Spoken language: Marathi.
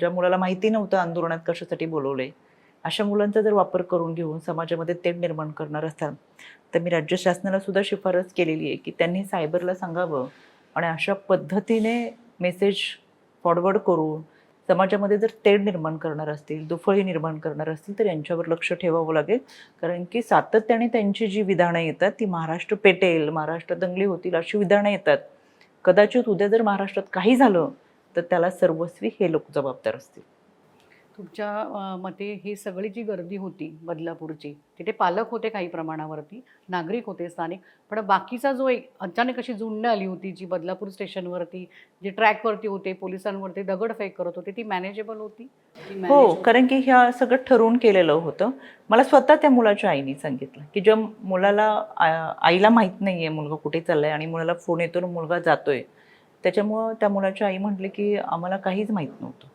ज्या मुलाला माहिती नव्हतं आंदोलनात कशासाठी बोलवले, अशा मुलांचा जर वापर करून घेऊन समाजामध्ये तेढ निर्माण करणार असाल, तर मी राज्य शासनाला सुद्धा शिफारस केलेली आहे की त्यांनी सायबरला सांगावं आणि अशा पद्धतीने मेसेज फॉरवर्ड करून समाजामध्ये जर तेढ निर्माण करणार असतील, दुफळी निर्माण करणार असतील, तर यांच्यावर लक्ष ठेवावं लागेल. कारण की सातत्याने त्यांची जी विधानं येतात ती महाराष्ट्र पेटेल, महाराष्ट्र दंगली होतील अशी विधानं येतात. कदाचित उद्या जर महाराष्ट्रात काही झालं तर त्याला सर्वस्वी हे लोक जबाबदार असतील. तुमच्या मते ही सगळी जी गर्दी होती बदलापूरची, तिथे पालक होते काही प्रमाणावरती, नागरिक होते स्थानिक, पण बाकीचा जो एक अचानक अशी झुंड आली होती जी बदलापूर स्टेशनवरती, जी ट्रॅकवरती होते, पोलिसांवरती दगडफेक करत होते, ती मॅनेजेबल होती? ती हो, मॅनेज होती? कारण की ह्या सगळं ठरवून केलेलं होतं. मला स्वतः त्या मुलाच्या आईने सांगितलं, की ज्या मुलाला आईला माहीत नाहीये मुलगा कुठे चाललाय आणि मुलाला फोन येतो आणि मुलगा जातोय. त्याच्यामुळं त्या मुलाची आई म्हटली, की आम्हाला काहीच माहीत नव्हतं.